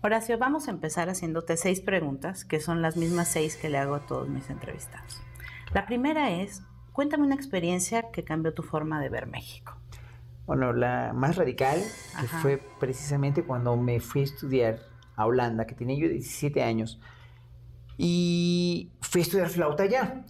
Horacio, vamos a empezar haciéndote 6 preguntas, que son las mismas 6 que le hago a todos mis entrevistados. La primera es, cuéntame una experiencia que cambió tu forma de ver México. Bueno, la más radical, que fue precisamente cuando me fui a estudiar a Holanda, que tenía yo 17 años, y fui a estudiar flauta allá,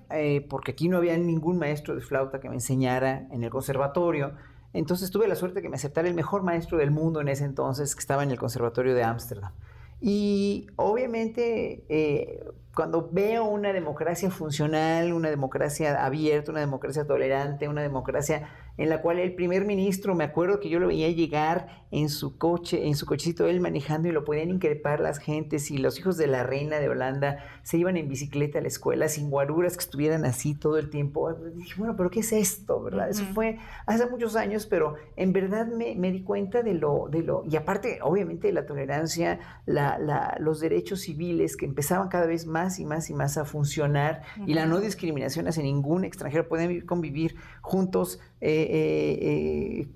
porque aquí no había ningún maestro de flauta que me enseñara en el conservatorio. Entonces tuve la suerte de que me aceptara el mejor maestro del mundo en ese entonces, que estaba en el Conservatorio de Ámsterdam. Y obviamente cuando veo una democracia funcional, una democracia abierta, una democracia tolerante, una democracia en la cual el primer ministro, me acuerdo que yo lo veía llegar en su coche, en su cochecito, él manejando, y lo podían increpar las gentes, y los hijos de la reina de Holanda se iban en bicicleta a la escuela sin guaruras, que estuvieran así todo el tiempo. Dije, bueno, pero ¿qué es esto? ¿Verdad? Eso fue hace muchos años, pero en verdad me di cuenta de lo, y aparte, obviamente, de la tolerancia, los derechos civiles que empezaban cada vez más y más y más a funcionar, y la no discriminación hacia ningún extranjero. Pueden convivir juntos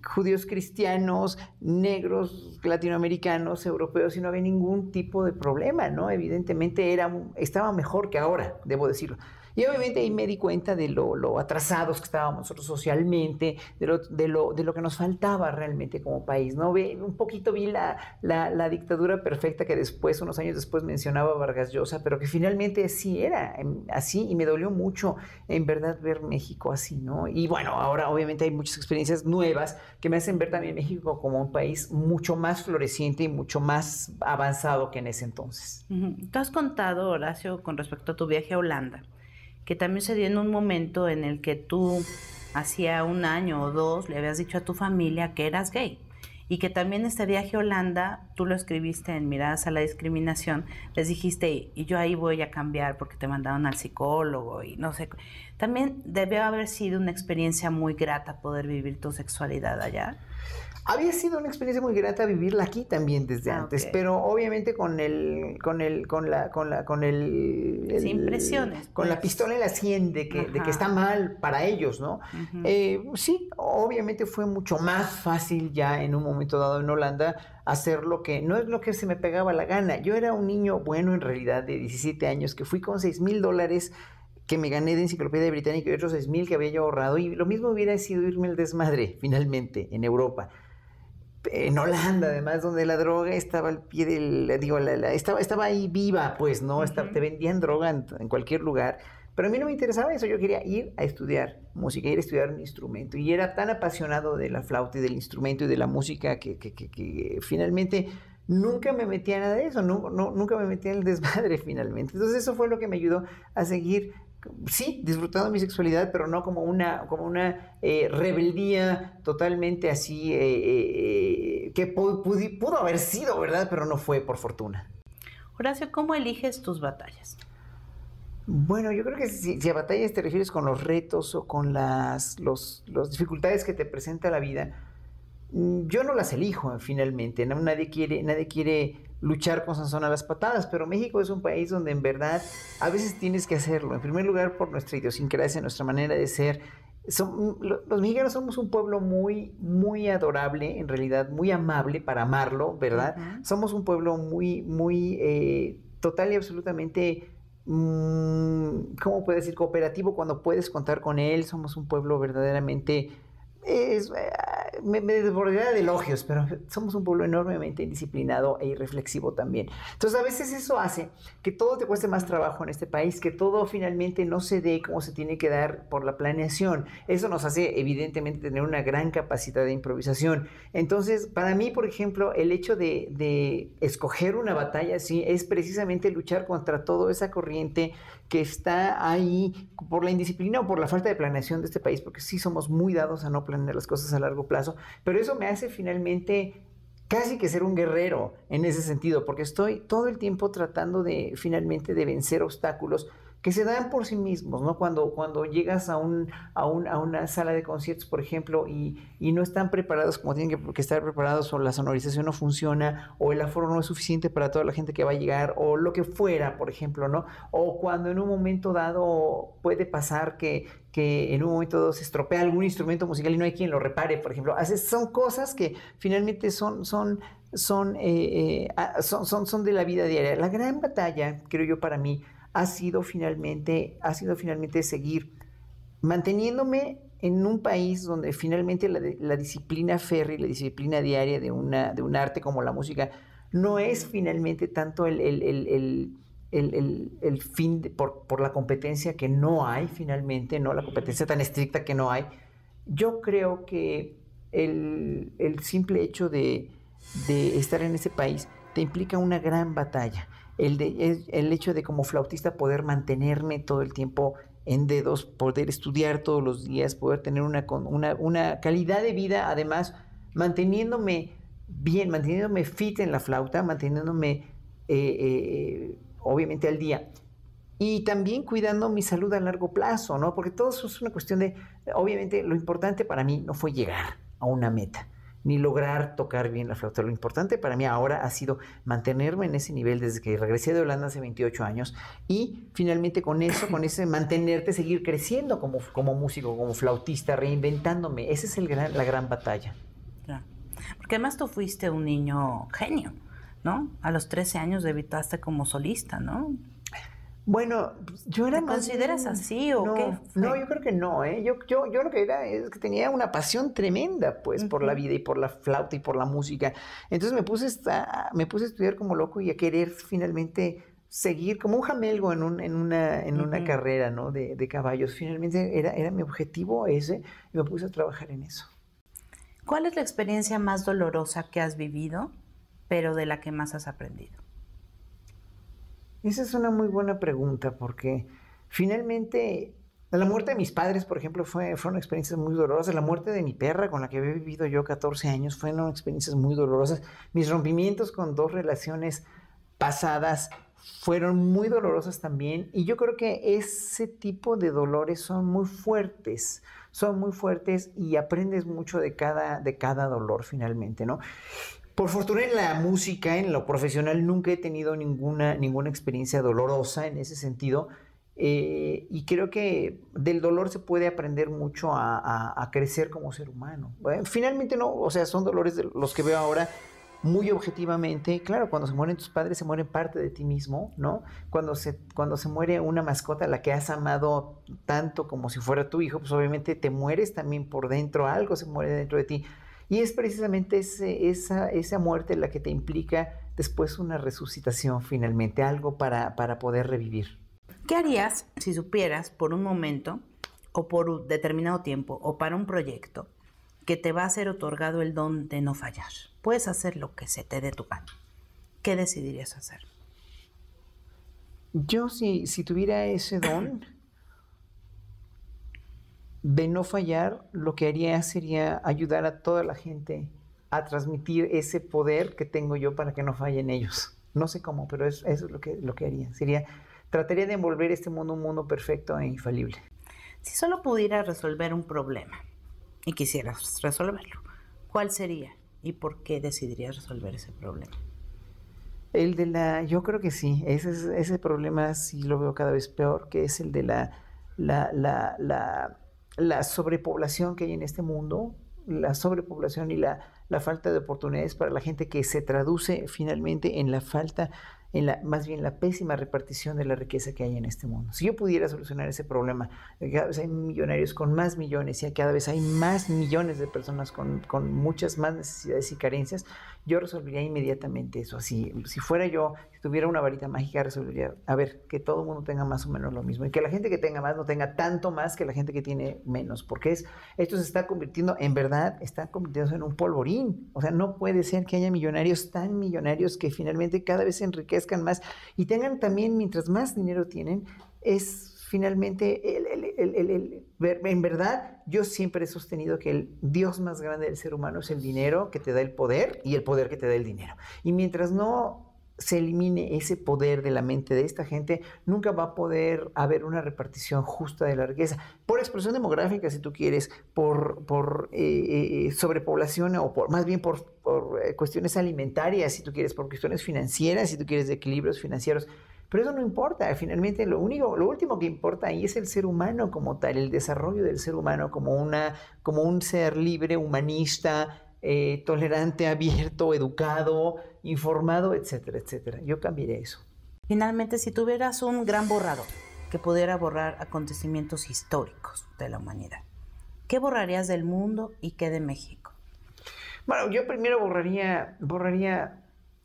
judíos, cristianos, negros, latinoamericanos, europeos, y no había ningún tipo de problema, ¿no? Evidentemente estaba mejor que ahora, debo decirlo. Y obviamente ahí me di cuenta de lo atrasados que estábamos nosotros socialmente, de lo que nos faltaba realmente como país, ¿no? Un poquito vi la dictadura perfecta que después, unos años después, mencionaba Vargas Llosa, pero que finalmente sí era así, y me dolió mucho en verdad ver México así, ¿no? Y bueno, ahora obviamente hay muchas experiencias nuevas que me hacen ver también México como un país mucho más floreciente y mucho más avanzado que en ese entonces. Tú has contado, Horacio, con respecto a tu viaje a Holanda, que también se dio en un momento en el que tú, hacía 1 año o 2, le habías dicho a tu familia que eras gay, y que también este viaje a Holanda, tú lo escribiste en Miradas a la Discriminación, les dijiste, y yo ahí voy a cambiar porque te mandaron al psicólogo y no sé. También debió haber sido una experiencia muy grata poder vivir tu sexualidad allá. Había sido una experiencia muy grata vivirla aquí también desde antes, pero obviamente con la pistola en la sien de que está mal para ellos, ¿no? Sí, obviamente fue mucho más fácil ya en un momento dado en Holanda hacer lo que no es lo que se me pegaba la gana. Yo era un niño bueno en realidad de 17 años que fui con $6,000 que me gané de Enciclopedia Británica y otros 6,000 que había yo ahorrado, y lo mismo hubiera sido irme al desmadre finalmente en Europa. En Holanda, además, donde la droga estaba al pie del... estaba ahí viva, pues, ¿no? Te vendían droga en cualquier lugar. Pero a mí no me interesaba eso. Yo quería ir a estudiar música, ir a estudiar un instrumento. Y era tan apasionado de la flauta y del instrumento y de la música que finalmente nunca me metí a nada de eso. Nunca me metí en el desmadre finalmente. Entonces eso fue lo que me ayudó a seguir, sí, disfrutando mi sexualidad, pero no como una rebeldía totalmente así, que pudo haber sido, ¿verdad? Pero no fue, por fortuna. Horacio, ¿cómo eliges tus batallas? Bueno, yo creo que si a batallas te refieres con los retos o con las dificultades que te presenta la vida, yo no las elijo finalmente, ¿no? Nadie quiere luchar con Sansón a las patadas, pero México es un país donde en verdad a veces tienes que hacerlo. En primer lugar, por nuestra idiosincrasia, nuestra manera de ser. Los mexicanos somos un pueblo muy, muy adorable, en realidad muy amable para amarlo, ¿verdad? Somos un pueblo muy, muy total y absolutamente, ¿cómo puedes decir? Cooperativo cuando puedes contar con él. Somos un pueblo verdaderamente... me desbordaría de elogios, pero somos un pueblo enormemente indisciplinado e irreflexivo también. Entonces a veces eso hace que todo te cueste más trabajo en este país, que todo finalmente no se dé como se tiene que dar por la planeación. Eso nos hace evidentemente tener una gran capacidad de improvisación. Entonces, para mí, por ejemplo, el hecho de escoger una batalla así es precisamente luchar contra toda esa corriente que está ahí por la indisciplina o por la falta de planeación de este país, porque sí somos muy dados a no planear las cosas a largo plazo, pero eso me hace finalmente casi que ser un guerrero en ese sentido, porque estoy todo el tiempo tratando finalmente de vencer obstáculos que se dan por sí mismos, ¿no? Cuando llegas a una sala de conciertos, por ejemplo, y no están preparados como tienen que estar preparados, o la sonorización no funciona, o el aforo no es suficiente para toda la gente que va a llegar, o lo que fuera, por ejemplo, ¿no? O cuando en un momento dado puede pasar que en un momento dado se estropea algún instrumento musical y no hay quien lo repare, por ejemplo. Son cosas que finalmente son de la vida diaria. La gran batalla, creo yo, para mí, ha sido finalmente seguir manteniéndome en un país donde finalmente la disciplina férrea y la disciplina diaria de un arte como la música no es finalmente tanto el fin por la competencia que no hay finalmente, ¿no? La competencia tan estricta que no hay. Yo creo que el simple hecho de estar en ese país te implica una gran batalla. El hecho de como flautista poder mantenerme todo el tiempo en dedos, poder estudiar todos los días, poder tener una calidad de vida, además manteniéndome bien, manteniéndome fit en la flauta, manteniéndome obviamente al día. Y también cuidando mi salud a largo plazo, ¿no? Porque todo eso es una cuestión de, obviamente, lo importante para mí no fue llegar a una meta, ni lograr tocar bien la flauta. Lo importante para mí ahora ha sido mantenerme en ese nivel desde que regresé de Holanda hace 28 años y finalmente con ese mantenerte, seguir creciendo como músico, como flautista, reinventándome. Esa es la gran batalla. Ya. Porque además tú fuiste un niño genio, ¿no? A los 13 años debutaste como solista, ¿no? Bueno, yo era ¿Te más... consideras así o no, qué? No, yo creo que no, ¿eh? Yo lo que era es que tenía una pasión tremenda, pues, por la vida y por la flauta y por la música. Entonces me puse a estudiar como loco y a querer finalmente seguir como un jamelgo en una carrera, ¿no? De caballos. Finalmente era mi objetivo ese y me puse a trabajar en eso. ¿Cuál es la experiencia más dolorosa que has vivido, pero de la que más has aprendido? Esa es una muy buena pregunta porque finalmente la muerte de mis padres, por ejemplo, fueron experiencias muy dolorosas. La muerte de mi perra con la que había vivido yo 14 años fueron experiencias muy dolorosas. Mis rompimientos con 2 relaciones pasadas fueron muy dolorosas también. Y yo creo que ese tipo de dolores son muy fuertes y aprendes mucho de cada dolor finalmente, ¿no? Por fortuna en la música, en lo profesional, nunca he tenido ninguna experiencia dolorosa en ese sentido. Y creo que del dolor se puede aprender mucho a crecer como ser humano. Bueno, finalmente no, o sea, son dolores de los que veo ahora muy objetivamente. Claro, cuando se mueren tus padres, se mueren parte de ti mismo, ¿no? Cuando se muere una mascota a la que has amado tanto como si fuera tu hijo, pues obviamente te mueres también por dentro, algo se muere dentro de ti. Y es precisamente esa muerte la que te implica después una resucitación finalmente, algo para poder revivir. ¿Qué harías si supieras por un momento o por un determinado tiempo o para un proyecto que te va a ser otorgado el don de no fallar? Puedes hacer lo que se te dé tu gana. ¿Qué decidirías hacer? Yo si tuviera ese don de no fallar, lo que haría sería ayudar a toda la gente a transmitir ese poder que tengo yo para que no fallen ellos. No sé cómo, pero eso es lo que haría. Trataría de envolver este mundo un mundo perfecto e infalible. Si solo pudieras resolver un problema y quisieras resolverlo, ¿cuál sería y por qué decidirías resolver ese problema? Yo creo que sí, ese problema sí lo veo cada vez peor, que es el de la sobrepoblación que hay en este mundo, la sobrepoblación y la falta de oportunidades para la gente, que se traduce finalmente en más bien la pésima repartición de la riqueza que hay en este mundo. Si yo pudiera solucionar ese problema, cada vez hay millonarios con más millones y cada vez hay más millones de personas con muchas más necesidades y carencias, yo resolvería inmediatamente eso. Si fuera yo, si tuviera una varita mágica, resolvería, que todo el mundo tenga más o menos lo mismo y que la gente que tenga más no tenga tanto más que la gente que tiene menos, porque esto se está convirtiendo, en verdad, está convirtiéndose en un polvorín. O sea, no puede ser que haya millonarios tan millonarios que finalmente cada vez se enriquezcan más y tengan también, mientras más dinero tienen, es finalmente en verdad, yo siempre he sostenido que el Dios más grande del ser humano es el dinero que te da el poder y el poder que te da el dinero. Y mientras no se elimine ese poder de la mente de esta gente, nunca va a poder haber una repartición justa de la riqueza. Por explosión demográfica, si tú quieres, por sobrepoblación o más bien por cuestiones alimentarias, si tú quieres, por cuestiones financieras, si tú quieres, de equilibrios financieros. Pero eso no importa. Finalmente, lo último que importa ahí es el ser humano como tal, el desarrollo del ser humano como un ser libre, humanista, tolerante, abierto, educado, informado, etcétera, etcétera. Yo cambiaría eso. Finalmente, si tuvieras un gran borrador que pudiera borrar acontecimientos históricos de la humanidad, ¿qué borrarías del mundo y qué de México? Bueno, yo primero borraría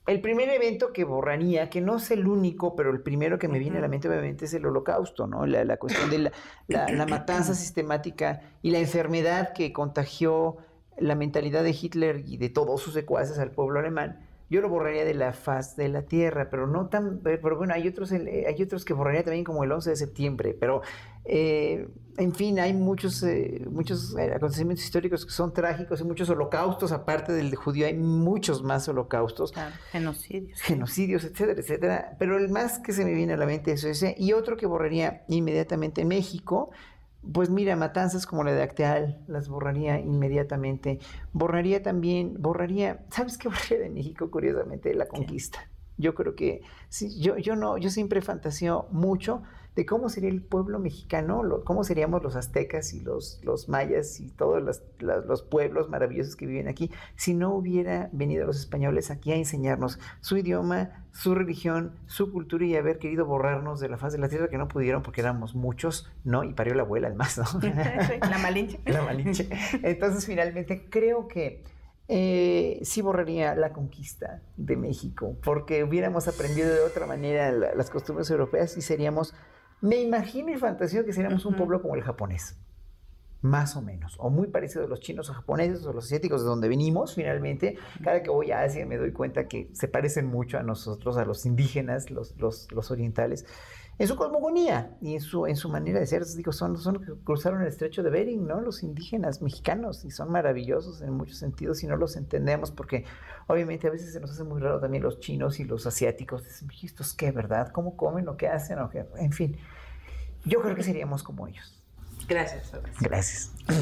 el primer evento que borraría, que no es el único, pero el primero que me viene a la mente obviamente es el Holocausto, ¿no? La cuestión de la matanza sistemática y la enfermedad que contagió la mentalidad de Hitler y de todos sus secuaces al pueblo alemán. Yo lo borraría de la faz de la tierra, pero bueno, hay otros que borraría también, como el 11 de septiembre, pero en fin, hay muchos acontecimientos históricos que son trágicos y muchos holocaustos, aparte del judío, hay muchos más holocaustos. Claro, genocidios. Genocidios, etcétera, etcétera, pero el más que se me viene a la mente es ese, y otro que borraría inmediatamente México. Pues mira, matanzas como la de Acteal, las borraría inmediatamente. ¿Sabes qué borraría de México? Curiosamente, la conquista. Yo creo que, sí, yo siempre fantaseo mucho de cómo sería el pueblo mexicano, cómo seríamos los aztecas y los mayas y todos los pueblos maravillosos que viven aquí, si no hubiera venido los españoles aquí a enseñarnos su idioma, su religión, su cultura, y haber querido borrarnos de la faz de la tierra, que no pudieron porque éramos muchos, ¿no? Y parió la abuela, además, ¿no? La Malinche. La Malinche. Entonces, finalmente, creo que sí borraría la conquista de México, porque hubiéramos aprendido de otra manera las costumbres europeas y seríamos, me imagino y fantaseo que seríamos un pueblo como el japonés, más o menos, o muy parecido a los chinos o japoneses o los asiáticos, de donde venimos finalmente. Cada que voy a Asia me doy cuenta que se parecen mucho a nosotros, a los indígenas, los orientales, en su cosmogonía y en su manera de ser. Digo, son los que cruzaron el estrecho de Bering, ¿no? Los indígenas mexicanos, y son maravillosos en muchos sentidos si no los entendemos, porque obviamente a veces se nos hace muy raro también los chinos y los asiáticos. Dicen, ¿estos qué, verdad? ¿Cómo comen o qué hacen? En fin, yo creo que seríamos como ellos. Gracias. Gracias.